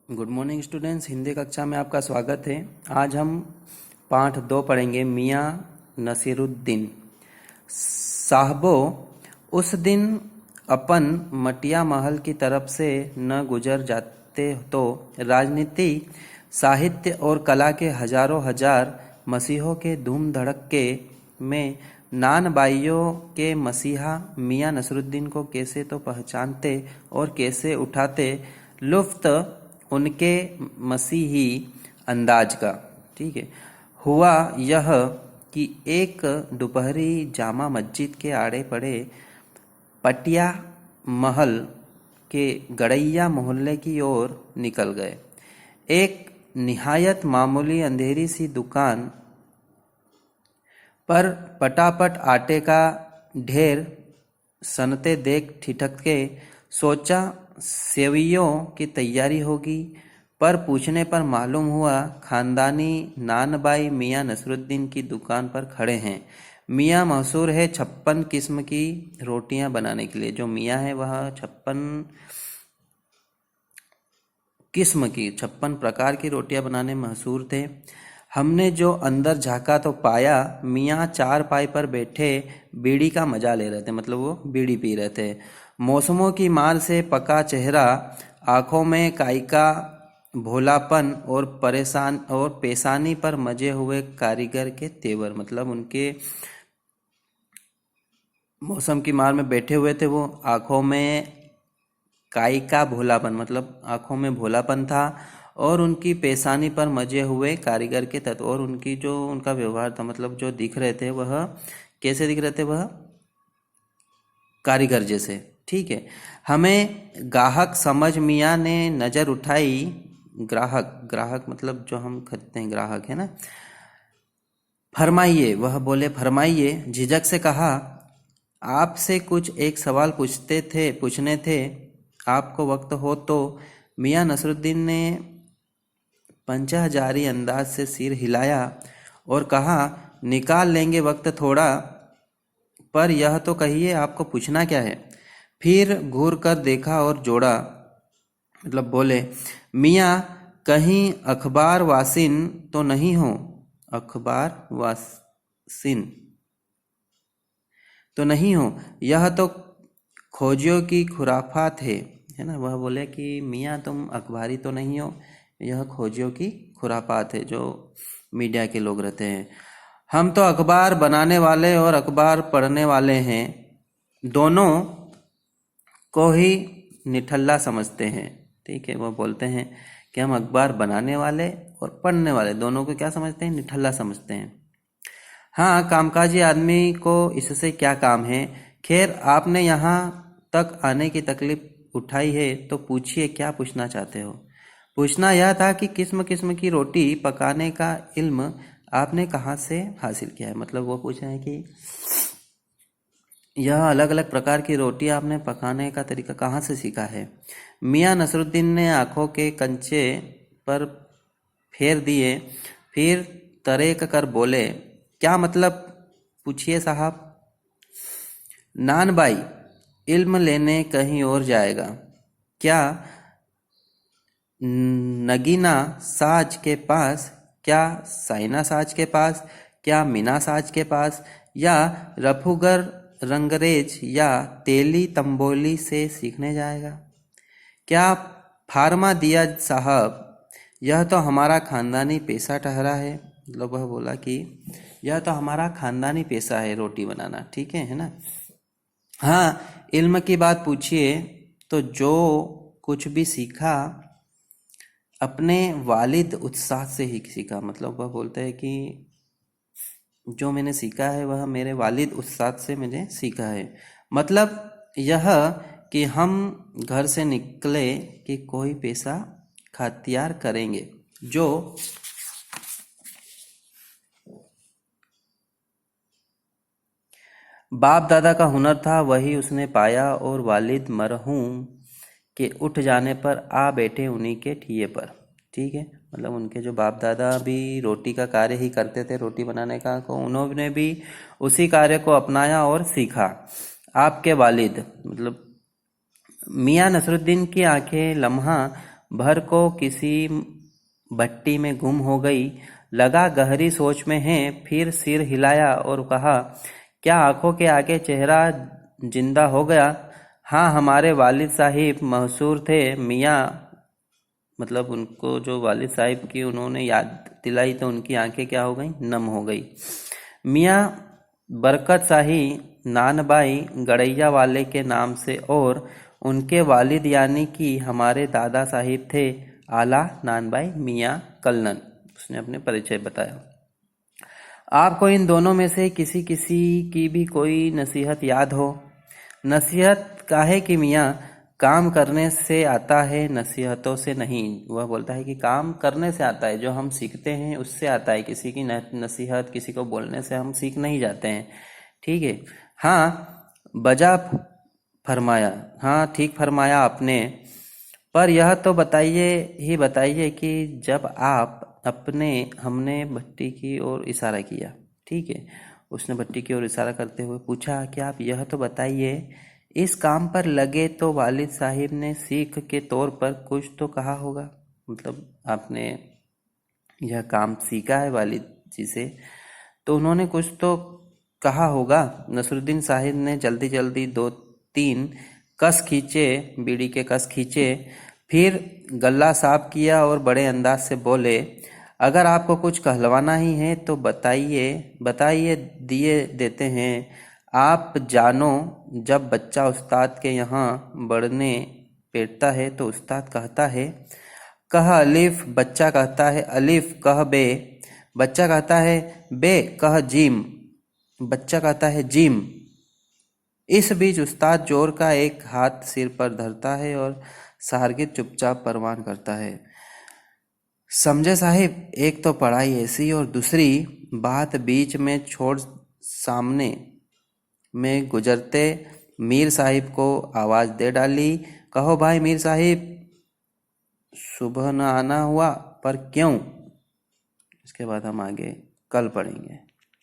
Good morning students. Hindi कक्षा में आपका स्वागत है। आज हम पाठ 2 पढ़ेंगे। मियाँ नसीरुद्दीन। साहबो, उस दिन अपन मटिया महल की तरफ से न गुजर जाते तो राजनीति, साहित्य और कला के हजारों हजार मसीहों के धूम धड़क्के में नान बाइयों के मसीहा मियाँ नसरुद्दीन को कैसे तो पहचानते और कैसे उठाते लुफ्त उनके मसीही अंदाज का। ठीक है। हुआ यह कि एक दोपहरी जामा मस्जिद के आड़े पड़े पटिया महल के गड़ैया मोहल्ले की ओर निकल गए। एक निहायत मामूली अंधेरी सी दुकान पर पटापट आटे का ढेर सनते देख ठिठके सोचा सेवियों की तैयारी होगी, पर पूछने पर मालूम हुआ खानदानी नानबाई मियाँ नसरुद्दीन की दुकान पर खड़े हैं। मियाँ मशहूर है 56 किस्म की रोटियां बनाने के लिए। जो मियाँ है वह 56 किस्म की 56 प्रकार की रोटियां बनाने में मशहूर थे। हमने जो अंदर झांका तो पाया मियाँ चारपाई पर बैठे बीड़ी का मजा ले रहे थे, मतलब वो बीड़ी पी रहे थे। मौसमों की मार से पका चेहरा, आंखों में काई का भोलापन और पेशानी पर मजे हुए कारीगर के तेवर, मतलब उनके मौसम की मार में बैठे हुए थे वो। आंखों में काई का भोलापन, मतलब आंखों में भोलापन था, और उनकी पेशानी पर मजे हुए कारीगर के तत्व, और उनकी जो उनका व्यवहार था, मतलब जो दिख रहे थे वह कैसे दिख रहे थे, वह कारीगर जैसे। ठीक है। हमें गाहक समझ मियाँ ने नजर उठाई। ग्राहक मतलब जो हम खरीदते हैं, ग्राहक है ना। फरमाइए, वह बोले फरमाइए। झिझक से कहा, आपसे कुछ एक सवाल पूछने थे, आपको वक्त हो तो। मियाँ नसरुद्दीन ने पंचाहजारी अंदाज से सिर हिलाया और कहा, निकाल लेंगे वक्त थोड़ा, पर यह तो कहिए आपको पूछना क्या है। फिर घूर कर देखा और जोड़ा, मतलब बोले, मियाँ कहीं अखबार वासिन तो नहीं हो? अखबार वासिन तो नहीं हो? यह तो खोजियों की खुराफात है ना। वह बोले कि मियाँ तुम अखबारी तो नहीं हो, यह खोजियों की खुराफात है जो मीडिया के लोग रहते हैं। हम तो अखबार बनाने वाले और अखबार पढ़ने वाले हैं, दोनों को ही निठल्ला समझते हैं। ठीक है। वह बोलते हैं कि हम अखबार बनाने वाले और पढ़ने वाले दोनों को क्या समझते हैं? निठल्ला समझते हैं। हाँ, कामकाजी आदमी को इससे क्या काम है। खैर, आपने यहाँ तक आने की तकलीफ उठाई है तो पूछिए, क्या पूछना चाहते हो। पूछना यह था कि किस्म किस्म की रोटी पकाने का इल्म आपने कहाँ से हासिल किया है। मतलब वो पूछ रहे हैं कि यह अलग अलग प्रकार की रोटी आपने पकाने का तरीका कहाँ से सीखा है। मियाँ नसरुद्दीन ने आंखों के कंचे पर फेर दिए, फिर तरेक कर बोले, क्या मतलब? पूछिए साहब। नान भाई इल्म लेने कहीं और जाएगा क्या? नगीना साज के पास, क्या साइना साज के पास, क्या मीना साज के पास, या रफूगर रंगरेज या तेली तंबोली से सीखने जाएगा? क्या फार्मा दिया साहब, यह तो हमारा खानदानी पेशा ठहरा है। मतलब वह बोला कि यह तो हमारा खानदानी पेशा है रोटी बनाना। ठीक है ना। हाँ, इल्म की बात पूछिए तो जो कुछ भी सीखा अपने वालिद उत्साह से ही सीखा। मतलब वह बोलते हैं कि जो मैंने सीखा है वह मेरे वालिद उत्साह से मैंने सीखा है। मतलब यह कि हम घर से निकले कि कोई पेशा खतियार करेंगे। जो बाप दादा का हुनर था वही उसने पाया, और वालिद मरहूम के उठ जाने पर आ बैठे उन्हीं के ठिये पर। ठीक है। मतलब उनके जो बाप दादा भी रोटी का कार्य ही करते थे, रोटी बनाने का, तो उन्होंने भी उसी कार्य को अपनाया और सीखा। आपके वालिद मतलब मियाँ नसरुद्दीन की आंखें लम्हा भर को किसी भट्टी में गुम हो गई। लगा गहरी सोच में है, फिर सिर हिलाया और कहा, क्या आंखों के आगे चेहरा जिंदा हो गया? हाँ, हमारे वालिद साहिब मशहूर थे मियाँ। मतलब उनको जो वालिद साहिब की उन्होंने याद दिलाई तो उनकी आंखें क्या हो गई? नम हो गई। मियाँ बरकत शाही नानबाई गड़ैया वाले के नाम से, और उनके वालिद यानी कि हमारे दादा साहिब थे आला नानबाई मियाँ कल्लन। उसने अपने परिचय बताया। आपको इन दोनों में से किसी किसी की भी कोई नसीहत याद हो? नसीहत काहे की मियाँ, काम करने से आता है, नसीहतों से नहीं। वह बोलता है कि काम करने से आता है, जो हम सीखते हैं उससे आता है। किसी की नसीहत किसी को बोलने से हम सीख नहीं जाते हैं। ठीक है। हाँ, बजा फरमाया। हाँ, ठीक फरमाया आपने। पर यह तो बताइए कि जब आप हमने भट्टी की ओर इशारा किया। ठीक है। उसने भट्टी की ओर इशारा करते हुए पूछा कि आप यह तो बताइए, इस काम पर लगे तो वालिद साहिब ने सीख के तौर पर कुछ तो कहा होगा। मतलब आपने यह काम सीखा है वालिद जी से, तो उन्होंने कुछ तो कहा होगा। नसरुद्दीन साहिब ने जल्दी जल्दी 2-3 कस खींचे, बीड़ी के कस खींचे, फिर गला साफ किया और बड़े अंदाज से बोले, अगर आपको कुछ कहलवाना ही है तो बताइए दिए देते हैं। आप जानो, जब बच्चा उस्ताद के यहाँ बढ़ने बैठता है तो उस्ताद कहता है, कह अलिफ, बच्चा कहता है अलिफ, कह बे, बच्चा कहता है बे, कह जीम, बच्चा कहता है जीम। इस बीच उस्ताद जोर का एक हाथ सिर पर धरता है और शागिर्द चुपचाप परवान करता है। समझे साहिब, एक तो पढ़ाई ऐसी और दूसरी बात बीच में छोड़ सामने में गुजरते मीर साहिब को आवाज दे डाली, कहो भाई मीर साहिब, सुबह न आना हुआ, पर क्यों? इसके बाद हम आगे कल पढ़ेंगे।